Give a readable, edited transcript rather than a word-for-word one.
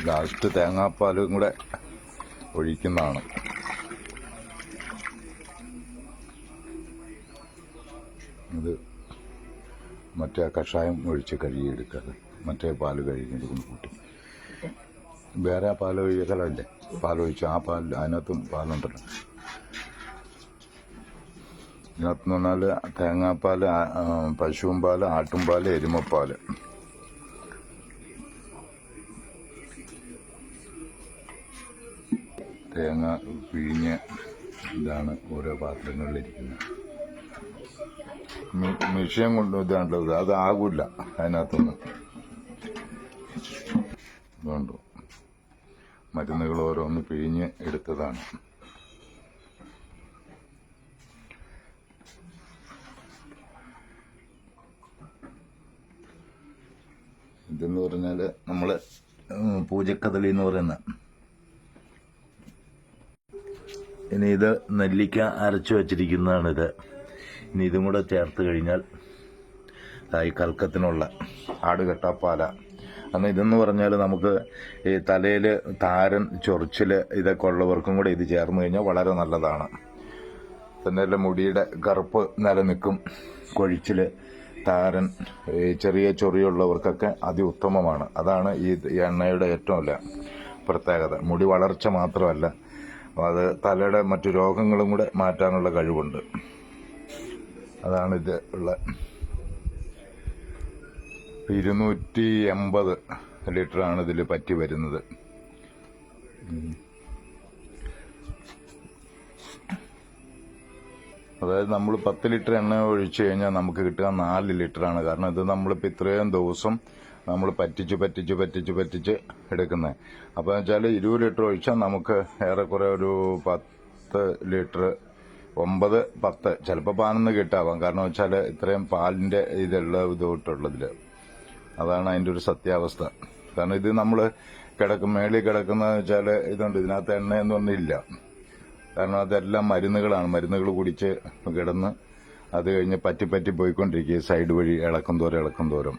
Last തേങ്ങാപ്പാലും കൂടെ ഒഴിക്കുന്നതാണ്. ഇത് മറ്റേ കഷായം ഒഴിച്ച് കഴുകിയെടുക്കുക. മറ്റേ പാല് കഴുകിയെടുക്കുന്ന കൂട്ടി വേറെ ആ പാൽ ഒഴിക്കലല്ലേ, പാലൊഴിച്ച് ആ പാൽ അതിനകത്തും പാലുണ്ടല്ലോ. ഇതിനകത്തെന്ന് പറഞ്ഞാൽ തേങ്ങാപ്പാൽ, പശുവും പാല്, ആട്ടുംപാൽ, എരുമപ്പാല്. തേങ്ങ പിഴിഞ്ഞ് ഇതാണ് ഓരോ പാത്രങ്ങളിലിരിക്കുന്നത്. മിഷ്യൻ കൊണ്ട് ഇതാണ്ടത് അതാകില്ല അതിനകത്തൊന്നും. അതുകൊണ്ടു മരുന്നുകൾ ഓരോന്ന് പിഴിഞ്ഞ് എടുത്തതാണ്. ഇതെന്ന് പറഞ്ഞാൽ നമ്മള് പൂജക്കദളി എന്ന് പറയുന്ന. ഇനി ഇത് നെല്ലിക്ക അരച്ചു വച്ചിരിക്കുന്നതാണിത്. ഇനി ഇതും കൂടെ ചേർത്ത് കഴിഞ്ഞാൽ ഈ കൽക്കത്തിനുള്ള ആടുകെട്ടാപ്പാല. അന്ന് ഇതെന്ന് പറഞ്ഞാൽ നമുക്ക് ഈ തലയിൽ താരൻ, ചൊറിച്ചിൽ ഇതൊക്കെ ഉള്ളവർക്കും കൂടെ ഇത് ചേർന്ന് കഴിഞ്ഞാൽ വളരെ നല്ലതാണ്. പിന്നെ മുടിയുടെ കറുപ്പ് നിലനിൽക്കും. കൊഴിച്ചിൽ, താരൻ, ചെറിയ ചൊറിയുള്ളവർക്കൊക്കെ അതിഉത്തമമാണ്. അതാണ് ഈ എണ്ണയുടെ ഏറ്റവും വലിയ പ്രത്യേകത. മുടി വളർച്ച മാത്രമല്ല, അത് തലയുടെ മറ്റു രോഗങ്ങളും കൂടെ മാറ്റാനുള്ള കഴിവുണ്ട്. അതാണ് ഇത് ഉള്ള 280 ലിറ്ററാണ് ഇതിൽ പറ്റി വരുന്നത്. അതായത് നമ്മൾ 10 ലിറ്റർ എണ്ണ ഒഴിച്ചു കഴിഞ്ഞാൽ നമുക്ക് കിട്ടുക 4 ലിറ്ററാണ്. കാരണം ഇത് നമ്മളിപ്പോൾ ഇത്രയും ദിവസം നമ്മൾ പറ്റിച്ച് എടുക്കുന്നത്. അപ്പോൾ എന്ന് വെച്ചാൽ 20 ലിറ്റർ ഒഴിച്ചാൽ നമുക്ക് ഏറെക്കുറെ ഒരു 10 ലിറ്റർ, 9, 10 ചിലപ്പോൾ 11 കിട്ടാവാം. കാരണം വെച്ചാൽ ഇത്രയും പാലിന്റെ ഇതുള്ളതിൽ. അതാണ് അതിൻ്റെ ഒരു സത്യാവസ്ഥ. കാരണം ഇത് നമ്മൾ മേളിൽ കിടക്കുന്ന വെച്ചാൽ ഇതുണ്ട്, ഇതിനകത്ത് എണ്ണയൊന്നും ഇല്ല. കാരണം അതെല്ലാം മരുന്നുകളാണ്. മരുന്നുകൾ കുടിച്ച് കിടന്ന് അത് കഴിഞ്ഞ് പറ്റി പോയിക്കൊണ്ടിരിക്കുക സൈഡ് വഴി ഇളക്കും തോറും.